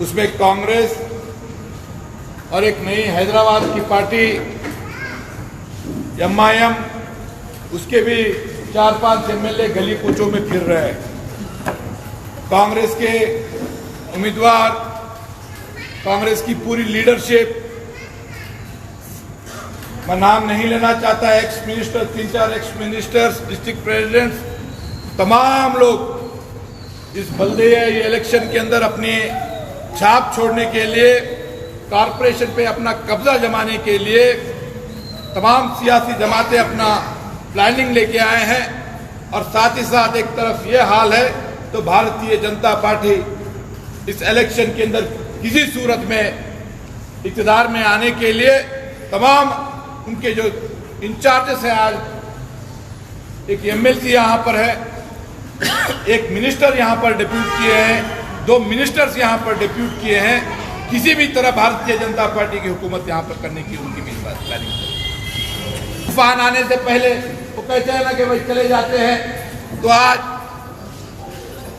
उसमें कांग्रेस और एक नई हैदराबाद की पार्टी MIM, उसके भी 4-5 MLA गली कूचों में फिर रहे हैं। कांग्रेस के उम्मीदवार, कांग्रेस की पूरी लीडरशिप, मैं नाम नहीं लेना चाहता, ex minister, 3-4 ex ministers, district presidents, तमाम लोग इस बल्दिया इलेक्शन के अंदर अपनी छाप छोड़ने के लिए, कारपोरेशन पे अपना कब्जा जमाने के लिए तमाम सियासी जमातें अपना प्लानिंग लेके आए हैं। और साथ ही साथ एक तरफ ये हाल है तो भारतीय जनता पार्टी इस इलेक्शन के अंदर किसी सूरत में इक़्तिदार में आने के लिए तमाम उनके जो इंचार्जेस हैं, आज एक MLC यहाँ पर है, एक मिनिस्टर यहाँ पर डिप्यूट किए हैं, 2 मिनिस्टर्स यहाँ पर डिप्यूट किए हैं। किसी भी तरह भारतीय जनता पार्टी की हुकूमत यहाँ पर करने की उनकी भी प्लानिंग है। तूफान आने से पहले वो कहते हैं ना कि भाई चले जाते हैं, तो आज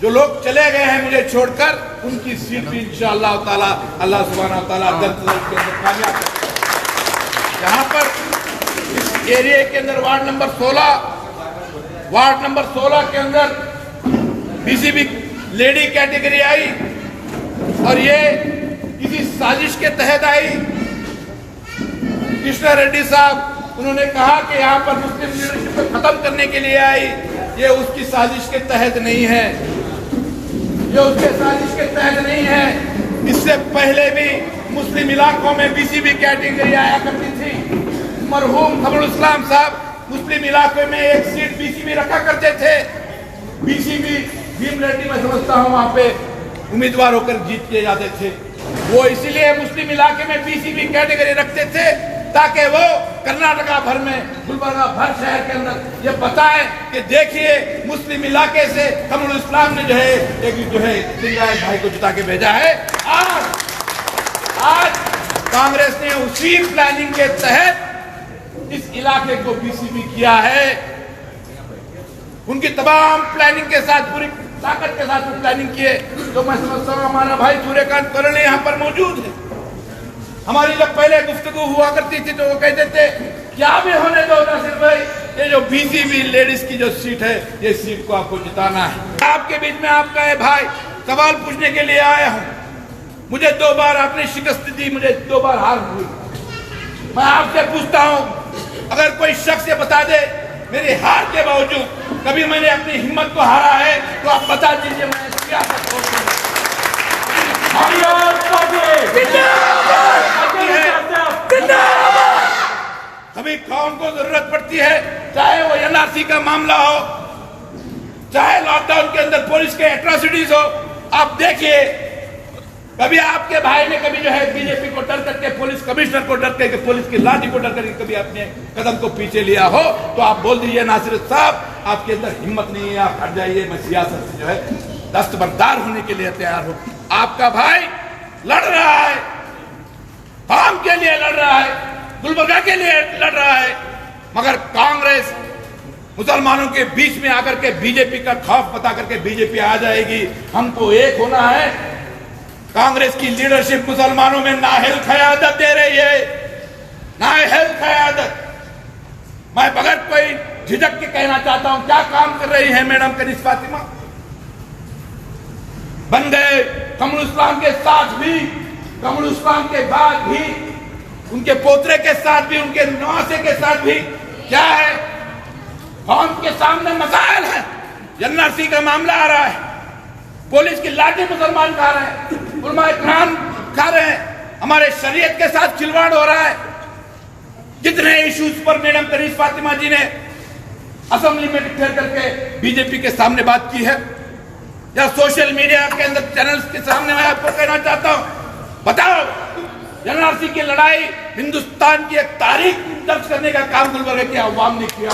जो लोग चले गए हैं मुझे छोड़कर, उनकी सीट भी इंशाअल्लाह ताला अल्लाह सुब्हानहू व तआला जल्द से जल्द के अंदर कामयाब करेगा। यहाँ पर इस एरिया के अंदर वार्ड नंबर 16 के अंदर BCB लेडी कैटेगरी आई और ये किसी साजिश के तहत आई। कृष्णा रेड्डी साहब, उन्होंने कहा कि यहाँ पर मुस्लिम लीडरशिप को खत्म करने के लिए आई। ये उसकी साजिश के तहत नहीं है, ये उसके साजिश के तहत नहीं है। इससे पहले भी मुस्लिम इलाकों में BCB कैटेगरी आया करती थी। मरहूम खबरुल इस्लाम साहब मुस्लिम इलाके में एक सीट BCB रखा करते थे। BCB भीम रेड्डी, मैं समझता हूँ वहां पे उम्मीदवार होकर जीत के जाते थे। वो इसीलिए मुस्लिम इलाके में BCB कैटेगरी रखते थे ताकि वो कर्नाटका भर में, गुलबर्गा भर शहर के अंदर ये बताएं कि देखिए मुस्लिम इलाके से कमरुल इस्लाम ने जो है सिंगार भाई को जिता के भेजा है। आज कांग्रेस ने उसी प्लानिंग के तहत इस इलाके को BCB किया है। उनकी तमाम प्लानिंग के साथ, पूरी ताकत के साथ प्लानिंग किए। तो मैं समझता हूँ हमारा भाई सूर्यकांत करले यहाँ पर मौजूद है। हमारी जब पहले गुफ्तगू हुआ करती थी तो वो कहते थे क्या भी होने दो नासिर भाई, ये जो BCB लेडीज की जो सीट है, ये सीट को आपको जिताना है। आपके बीच में आपका है भाई, सवाल पूछने के लिए आया हूँ। मुझे 2 बार आपने शिकस्त दी, मुझे 2 बार हार हुई। मैं आपसे पूछता हूँ, अगर कोई शख्स ये बता दे मेरी हार के बावजूद कभी मैंने अपनी हिम्मत को हारा है, तो आप बता दीजिए। मैं सियासत कभी कौन को जरूरत पड़ती है, चाहे वो NRC का मामला हो, चाहे लॉकडाउन के अंदर पुलिस के एट्रोसिटीज हो। आप देखिए, कभी आपके भाई ने कभी जो है BJP को डर करके, पुलिस कमिश्नर को डर करके, पुलिस की लाठी को डर करके कभी अपने कदम को पीछे लिया हो तो आप बोल दीजिए नासिर साहब आपके अंदर हिम्मत नहीं है, आप हट जाइए। मैं सियासत से जो है दस्तबरदार होने के लिए तैयार हूं। आपका भाई लड़ रहा है, काम के लिए लड़ रहा है, गुलबर्गा के लिए लड़ रहा है, मगर कांग्रेस मुसलमानों के बीच में आकर के BJP का खौफ बता करके BJP आ जाएगी। हमको एक होना है। कांग्रेस की लीडरशिप मुसलमानों में नाअहल क़यादत दे रही है, नाअहल क़यादत। मैं बगैर कोई झिझक के कहना चाहता हूं, क्या काम कर रही है मैडम कनीज़ फातिमा। बन गए कमरुल इस्लाम के साथ भी, कमरुल इस्लाम के बाद भी, उनके पोतरे के साथ भी, उनके नवासे के साथ भी। क्या है, कौम के सामने मसाइल है। NRC का मामला आ रहा है, पुलिस की लाठी मुसलमान खा रहे हैं, उलमा इकराम खा रहे हैं, हमारे शरीयत के साथ खिलवाड़ हो रहा है। जितने इश्यूज पर मैडम कनीज़ फातिमा जी ने असेंबली में डिक्लेयर करके BJP के सामने बात की है, या सोशल मीडिया के अंदर चैनल्स के सामने, मैं आपको कहना चाहता हूं, बताओ NRC की लड़ाई हिंदुस्तान की एक तारीख दर्ज करने का काम गुलबर्गा के अवाम ने किया।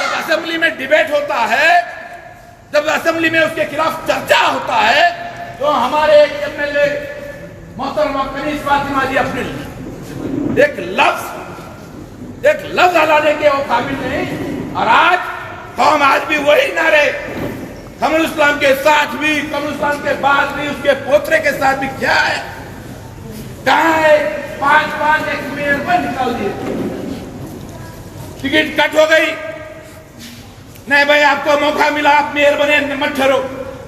जब असेंबली में डिबेट होता है, जब असेंबली में उसके खिलाफ चर्चा होता है, तो हमारे एक MLA मोहतरमा कनीज़ फातिमा जी अपने एक लफ्ज हलाने के वो काबिल नहीं। और आज कौम आज भी यही नारे कमरुल इस्लाम के साथ भी, कमरुल इस्लाम के बाद भी, उसके पोतरे के साथ भी क्या है, कहाँ है? 5-5 एक्स-मेयर पर निकाल दिए, टिकट कट हो गई। नहीं भाई, आपको मौका मिला, आप मेयर बने, मत ठहरो।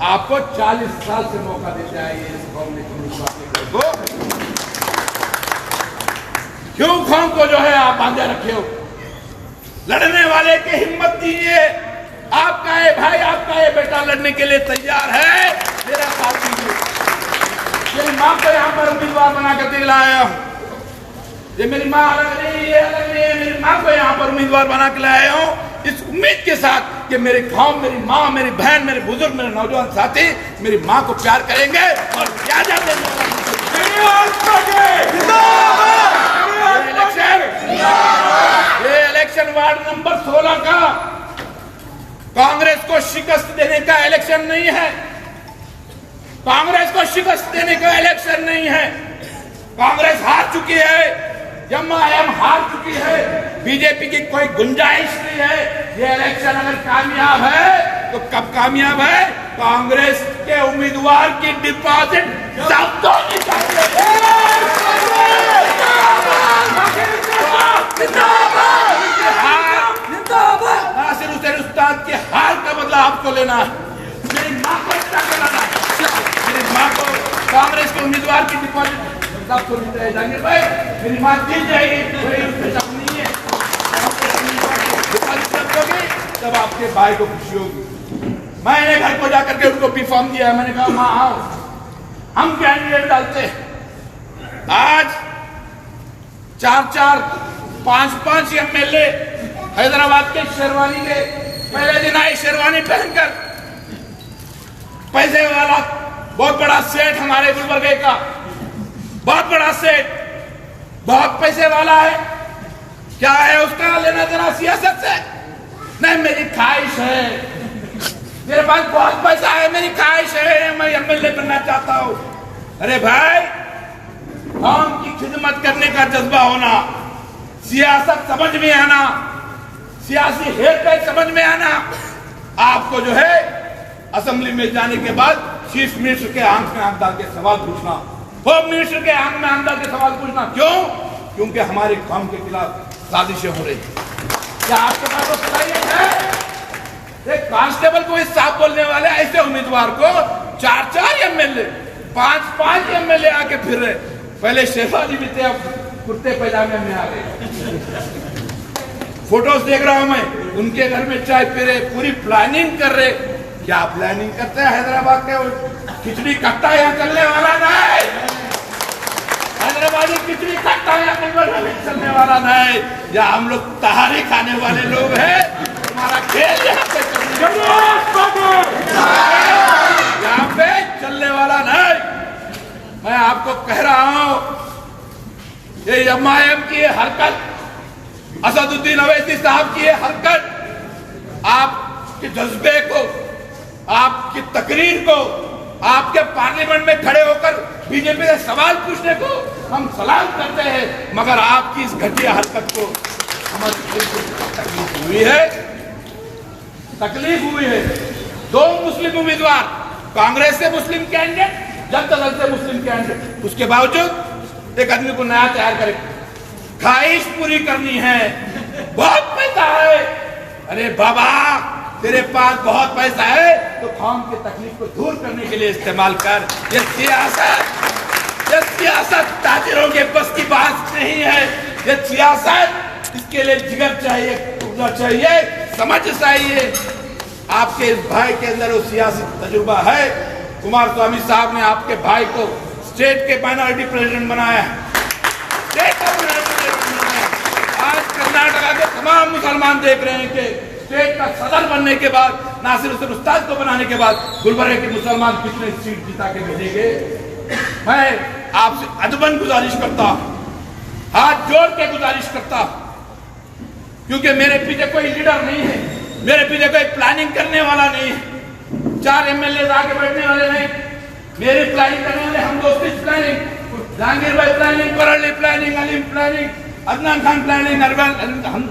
आपको 40 साल से मौका देते आए इस कौम ने को। क्यों कौम को जो है आप बांधे रखे हो? लड़ने वाले की हिम्मत दीजिए। आपका ये भाई, आपका ये बेटा लड़ने के लिए तैयार है, मेरा साथ दीजिए। मेरी माँ को यहाँ पर उम्मीदवार बना कर दिलाया हूँ। ये मेरी माँ अलग नहीं, ये अलग नहीं है, मेरी माँ को यहाँ पर उम्मीदवार बना के लाया हूँ इस उम्मीद के साथ कि मेरे गांव, मेरी माँ, मेरी बहन, मेरे बुजुर्ग, मेरे नौजवान साथी मेरी माँ को प्यार करेंगे और ज्यादा ये इलेक्शन वार्ड नंबर 16 का कांग्रेस को शिकस्त देने का इलेक्शन नहीं है। कांग्रेस को शिकस्त देने का इलेक्शन नहीं है। कांग्रेस हार चुकी है, एमआईएम हार चुकी है, बीजेपी की कोई गुंजाइश नहीं है। ये इलेक्शन अगर कामयाब है तो कब कामयाब है? कांग्रेस के उम्मीदवार की डिपॉजिट जब्त होनी चाहिए। नासिर हुसैन उस्ताद के हार का बदला आपको लेना है। मेरी माँ को कराना है, मेरी माँ को कांग्रेस के उम्मीदवार की डिपॉजिट जब्त होनी चाहिए। जहांगीर भाई, मेरी माँ जीत जाएगी, नहीं है, डिपॉजिट जब्त होगी तब आपके भाई को खुशी होगी। मैंने घर को जाकर के उनको भी फॉर्म दिया है। मैंने कहा माँ आओ, हम कैंडिडेट डालते हैं। आज 4-4, 5-5 एमएलए हैदराबाद के शेरवानी के पहले दिन आए, शेरवानी पहनकर। पैसे वाला बहुत बड़ा सेठ हमारे गुलबर्गे का, बहुत बड़ा सेठ, बहुत पैसे वाला है। क्या है उसका लेना देना सियासत से? नहीं, मेरी ख्वाहिश है, मेरे पास बहुत पैसा है, मेरी ख्वाहिश है, मैं एमएलए बनना चाहता हूं। अरे भाई, कौम की खिदमत करने का जज्बा होना, सियासत समझ में आना, सियासी हेरफेर समझ में आना, आपको जो है असेंबली में जाने के बाद चीफ मिनिस्टर के आंख में आंख डाल के सवाल पूछना, होम मिनिस्टर के आंख में आंख डाल के सवाल पूछना। क्यों? क्योंकि हमारी कौम के खिलाफ साजिशें हो रही। क्या आपके पास वो सलाहियत है? एक कांस्टेबल को इस साफ बोलने वाले ऐसे उम्मीदवार को 4-4 एमएलए, 5-5 एमएलए आके फिर रहे। पहले शेरवानी भी थे, अब कुर्ते पैजामे में आ गए। फोटोज देख रहा हूं मैं, उनके घर में चाय पी रहे, पूरी प्लानिंग कर रहे। क्या प्लानिंग करते हैं? हैदराबाद के खिचड़ी कट्टा यहाँ चलने वाला नहीं, हैदराबादी खिचड़ी कट्टा यहाँ चलने वाला नहीं। या हम लोग तहारी खाने वाले लोग हैं, हमारा खेल यहाँ पे चलने वाला नहीं। मैं आपको कह रहा हूं, ये एमआईएम की हरकत, असदुद्दीन अवैसी साहब की हरकत, आपके जज्बे को, आपकी तकरीर को, आपके पार्लियामेंट में खड़े होकर बीजेपी से सवाल पूछने को हम सलाम करते हैं, मगर आपकी इस घटिया हरकत को हमारी तकलीफ हुई है, तकलीफ हुई है। 2 मुस्लिम उम्मीदवार, कांग्रेस से मुस्लिम कैंडिडेट, जनता दल से मुस्लिम कैंडिडेट, उसके बावजूद एक आदमी को नया तैयार करे। ख्वाहिश पूरी करनी है, बहुत पैसा है। अरे बाबा, तेरे पास बहुत पैसा है तो कौम की तकलीफ को दूर करने के लिए इस्तेमाल कर। ये सियासत ताजिरों के बस की बात नहीं है। ये सियासत, इसके लिए जिगर चाहिए, कुदरत चाहिए, समझ चाहिए। आपके इस भाई के अंदर वो सियासी तजुर्बा है। कुमार स्वामी साहब ने आपके भाई को स्टेट के माइनॉरिटी प्रेसिडेंट बनाया है, स्टेट का माइनॉरिटी प्रेसिडेंट बनाया। आज कर्नाटका के तमाम मुसलमान देख रहे हैं कि स्टेट का सदर बनने के बाद, नासिर हुसैन उस्ताद को बनाने के बाद गुलबर्गे के मुसलमान कितने सीट जिता के भेजेंगे। मैं आपसे अदबन गुजारिश करता हूं, हाथ जोड़ के गुजारिश करता हूं, क्योंकि मेरे पीछे कोई लीडर नहीं है, मेरे पीछे कोई प्लानिंग करने वाला नहीं है, 4 एमएलए आके बैठने वाले नहीं। मेरी प्लानिंग करने वाले हम दोस्ती प्लानिंग, जहांगीर भाई प्लानिंग, करली planning, Aleem planning, Adnan Khan planning, हम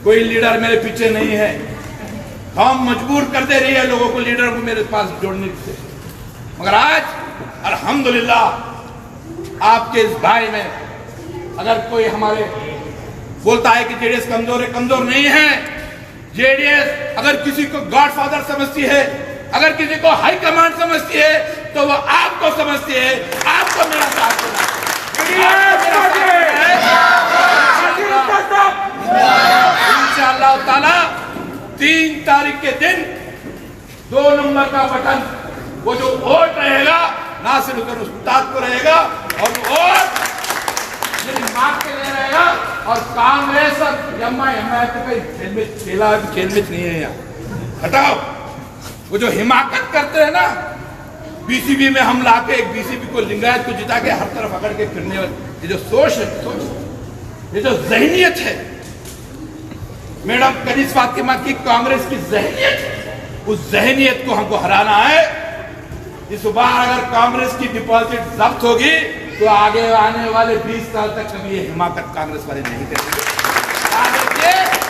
कोई लीडर मेरे पीछे नहीं है। हम मजबूर करते रही है लोगों को, लीडर को मेरे पास जोड़ने से, मगर आज अल्हम्दुलिल्लाह आपके इस भाई में अगर कोई हमारे बोलता है कि जेडीएस कमजोर है, कमजोर नहीं है। जेडीएस अगर किसी को गॉडफादर समझती है, अगर किसी को हाई कमांड समझती है, तो वो आपको समझती है। आपको मेरा साथ देना इंशाअल्लाह ताला 3 तारीख के दिन 2 नंबर का बटन, वो जो वोट रहेगा नासिर हुसैन उस्ताद को रहेगा, और वोट मेरी मां के लिए रहेगा। और कांग्रेस और एमआई तो कोई खेल में नहीं है यहाँ, हटाओ। वो जो हिमाकत करते हैं ना, बीसीबी में हम लाके एक बीसीबी को, लिंगायत को जिता के हर तरफ अकड़ के फिरने वाले, ये जो सोच है, ये जो जहनियत है मैडम कनीज फातिमा की, कांग्रेस की जहनियत है, उस जहनियत को हमको हराना है। इस बार अगर कांग्रेस की डिपॉजिट जब्त होगी तो आगे आने वाले 20 साल तक कभी ये हिमाकत कांग्रेस वाले नहीं करेंगे। आगे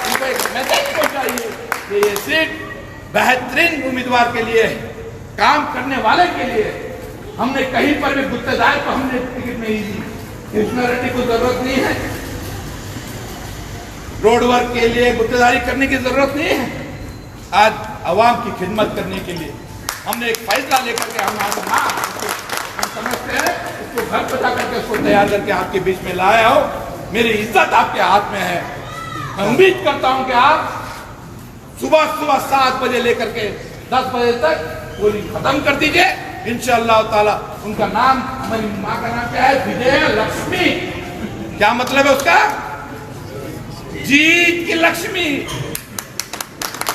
उनको एक मैसेज पहुंचाइए कि ये सीट बेहतरीन उम्मीदवार के लिए, काम करने वाले के लिए। हमने कहीं पर भी गुत्तेदार को हमने टिकट नहीं दी, कृष्णा रेड्डी को जरूरत नहीं है, रोड वर्क के लिए गुत्तेदारी करने की जरूरत नहीं है। आज आवाम की खिदमत करने के लिए हमने एक फैसला लेकर के हम समझते हैं, उसको घर पर जाकर के उसको तैयार करके आपके बीच में लाया हो। मेरी इज्जत आपके हाथ में है। मैं उम्मीद करता हूं कि आप सुबह 7 बजे लेकर के 10 बजे तक पोलिंग खत्म कर दीजिए इंशाअल्लाह ताला। उनका नाम, हमारी माँ का नाम क्या है? विजय लक्ष्मी। क्या मतलब है उसका? जीत की लक्ष्मी।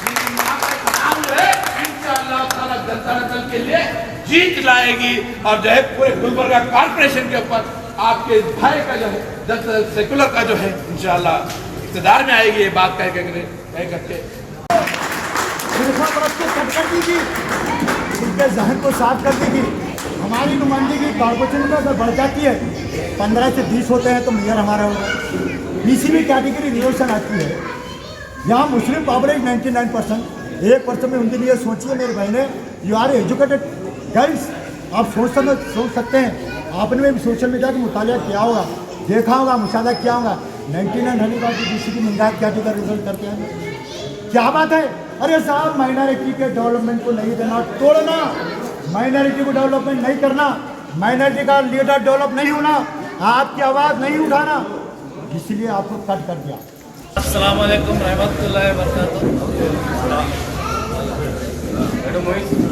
मेरी माँ का नाम जो है इंशाअल्लाह ताला जनता दल के लिए जीत लाएगी। और जो है पूरे गुलबर्गा कॉर्पोरेशन के ऊपर आपके भाई का जो है जनता दल सेकुलर का जो है इंशाअल्लाह इक़्तिदार में आएगी। ये बात कह करके उनके जहन को साफ कर देगी। हमारी नुमाइंदगी कॉर्पोरेशन में अगर बढ़ जाती है, 15 से 20 होते हैं तो मेयर हमारा होगा। बीसीबी कैटेगरी रिजर्वेशन आती है, यहाँ मुस्लिम पॉपुलेशन 99%, 1% में उनके लिए सोचिए मेरे बहने। यू आर एजुकेटेड गर्ल्स, आप सोच सकते हैं। आपने भी सोशल मीडिया का मुतालिया किया होगा, देखा होगा, मुशाहिदा किया होगा। 99 होने के बाद बीसीबी निंदा कैटेगरी रिजल्ट करते हैं, क्या बात है? अरे साहब, माइनॉरिटी के डेवलपमेंट को नहीं देना, तोड़ना, माइनॉरिटी को डेवलपमेंट नहीं करना, माइनॉरिटी का लीडर डेवलप नहीं होना, आपकी आवाज़ नहीं उठाना, इसलिए आपको कट कर दिया। अस्सलाम वालेकुम रहमतुल्लाहि व बरकातहू।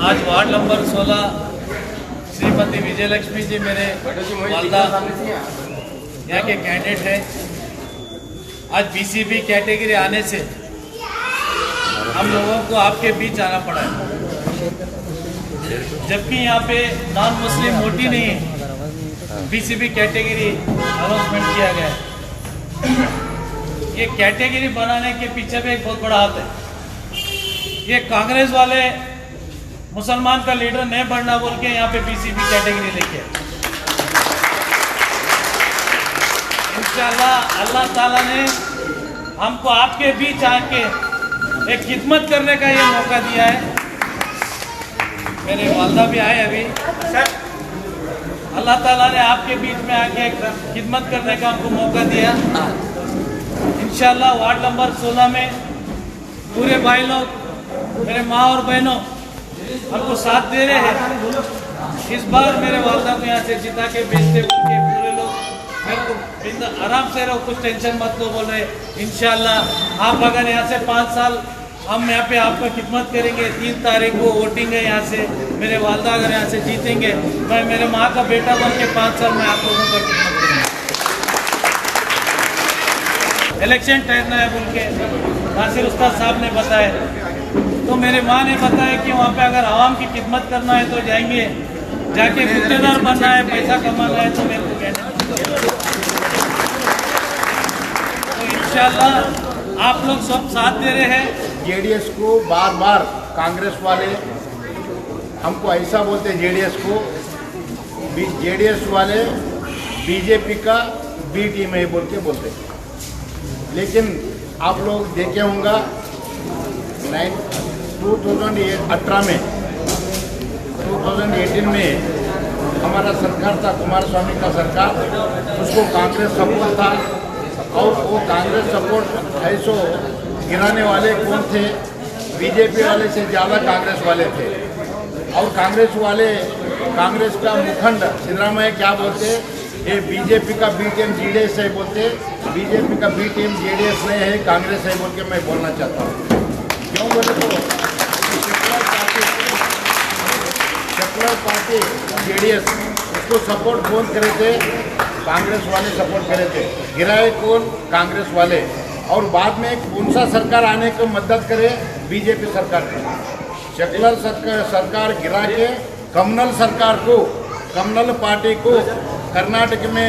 आज वार्ड नंबर 16 श्रीमती विजय लक्ष्मी जी मेरे वालदा यहाँ के कैंडिडेट हैं। आज बीसीबी कैटेगरी आने से हम लोगों को आपके बीच आना पड़ा है, जबकि यहाँ पे नॉन मुस्लिम वोट ही नहीं है। बीसीबी कैटेगरी अनाउंसमेंट किया गया है। ये कैटेगरी बनाने के पीछे भी एक बहुत बड़ा हाथ है। ये कांग्रेस वाले मुसलमान का लीडर नहीं बनना बोल के यहाँ पे बीसीबी कैटेगरी लेके इंशाअल्लाह अल्लाह ताला ने हमको आपके बीच आके एक खिदमत करने का ये मौका दिया है। मेरे वालदा भी आए अभी। अल्लाह ताला ने आपके बीच में आके एक खिदमत करने का हमको मौका दिया। इंशाअल्लाह वार्ड नंबर 16 में पूरे भाई लोग, मेरे माँ और बहनों हमको साथ दे रहे हैं। इस बार मेरे वालदा को यहाँ से जिता के भेजते पूरे लोग मेरे को आराम से रहो, कुछ टेंशन मत लो बोल रहे। इंशाअल्लाह आप अगर यहाँ से 5 साल हम यहाँ पे आपका खिदमत करेंगे। 3 तारीख को वोटिंग है यहाँ से। मेरे वालदा अगर यहाँ से जीतेंगे, मैं मेरे माँ का बेटा बन के 5 साल में आप लोगों का खिदमत करूँगा। इलेक्शन ठहरना है बोल के नासिर उस्ताद साहब ने बताया, तो मेरे माँ ने बताया कि वहाँ पे अगर आवाम की खिदमत करना है तो जाएंगे, जाके गुत्तेदार बनना है, पैसा कमाना है तो मेरे को कहना। तो इंशाअल्लाह आप लोग सब साथ दे रहे हैं। जेडीएस को बार बार कांग्रेस वाले हमको ऐसा बोलते हैं, जेडीएस वाले बीजेपी का बी टीम है बोल के बोलते हैं। लेकिन आप लोग देखे होंगे 2018 में हमारा सरकार था, कुमारस्वामी का सरकार, उसको कांग्रेस सपोर्ट था। और वो कांग्रेस सपोर्ट है सो गिराने वाले कौन थे? बीजेपी वाले से ज़्यादा कांग्रेस वाले थे। और कांग्रेस वाले, कांग्रेस का मुखंड सिद्धरामैया क्या बोलते? ये बीजेपी का बी टीम जेडीएस है बोलते। बीजेपी का बी टीम जेडीएस नहीं है, कांग्रेस है बोल के मैं बोलना चाहता हूँ। क्यों बोले तो सेकुलर पार्टी जेडीएस उसको सपोर्ट कौन करे थे? कांग्रेस वाले सपोर्ट करे थे। गिराए कौन? कांग्रेस वाले। और बाद में कौन सा सरकार आने को मदद करे? बीजेपी सरकार की। सेकुलर सरकार गिरा के कम्युनल सरकार को, कम्युनल पार्टी को कर्नाटक में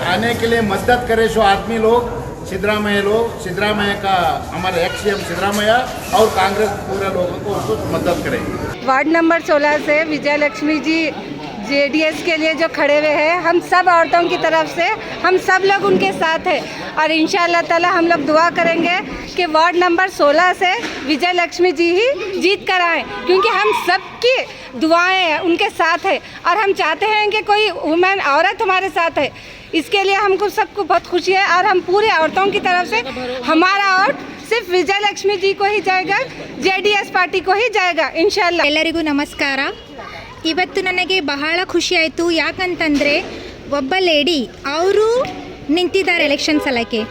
आने के लिए मदद करे सो आदमी लोग, सिद्धरामैया का हमारे एक्स सीएम सिद्धरामैया और कांग्रेस पूरे लोगों को उसको मदद करें। वार्ड नंबर 16 से विजय लक्ष्मी जी जेडीएस के लिए जो खड़े हुए हैं, हम सब औरतों की तरफ से हम सब लोग उनके साथ हैं। और इंशाअल्लाह ताला हम लोग दुआ करेंगे कि वार्ड नंबर 16 से विजय लक्ष्मी जी ही जीत कर आएँ, क्योंकि हम सबकी दुआएं उनके साथ है। और हम चाहते हैं कि कोई वुमेन औरत हमारे साथ है। इसके लिए हमको सबको बहुत खुशी है। और हम पूरे औरतों की तरफ से हमारा वोट सिर्फ विजय लक्ष्मी जी को ही जाएगा, जेडीएस ಪಾರ್ಟಿ को ही जाएगा इंशाअल्लाह। ಎಲ್ಲರಿಗೂ ನಮಸ್ಕಾರ। ಇವತ್ತು ನನಗೆ ಬಹಳ ಖುಷಿ ಆಯಿತು, ಯಾಕಂತಂದರೆ ಒಬ್ಬ ಲೇಡಿ ಅವರು ನಿಂತಿದ್ದಾರೆ ಎಲೆಕ್ಷನ್ ಸಲಕ್ಕೆ.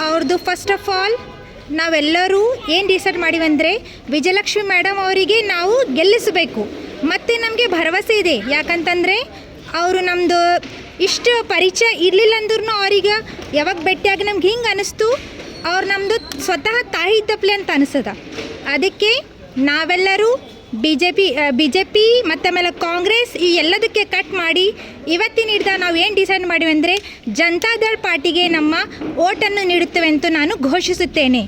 ಅವ್ರದ್ದು ಫಸ್ಟ್ ಆಫ್ ಆಲ್ ನಾವೆಲ್ಲರೂ ಏನು ಡಿಸೈಡ್ ಮಾಡಿವಂದರೆ ವಿಜಯಲಕ್ಷ್ಮಿ ಮೇಡಮ್ ಅವರಿಗೆ ನಾವು ಗೆಲ್ಲಿಸಬೇಕು. ಮತ್ತು ನಮಗೆ ಭರವಸೆ ಇದೆ, ಯಾಕಂತಂದರೆ ಅವರು ನಮ್ಮದು ಇಷ್ಟು ಪರಿಚಯ ಇರಲಿಲ್ಲ ಅಂದ್ರೂ ಅವ್ರಿಗೆ ಯಾವಾಗ ಭೇಟಿಯಾಗಿ ನಮ್ಗೆ ಹಿಂಗೆ ಅನ್ನಿಸ್ತು, ಅವ್ರು ನಮ್ಮದು ಸ್ವತಃ ತಾಯಿ ಇದ್ದಪ್ಲೆ ಅಂತ ಅನಿಸ್ತದ. ಅದಕ್ಕೆ ನಾವೆಲ್ಲರೂ ಬಿ ಜೆ ಪಿ ಮತ್ತು ಆಮೇಲೆ ಕಾಂಗ್ರೆಸ್ ಈ ಎಲ್ಲದಕ್ಕೆ ಕಟ್ ಮಾಡಿ ಇವತ್ತಿನ ಹಿಡ್ದ ನಾವು ಏನು ಡಿಸೈಡ್ ಮಾಡಿವಿ ಅಂದರೆ ಜನತಾದಳ್ ಪಾರ್ಟಿಗೆ ನಮ್ಮ ಓಟನ್ನು ನೀಡುತ್ತೇವೆ ಅಂತ ನಾನು ಘೋಷಿಸುತ್ತೇನೆ.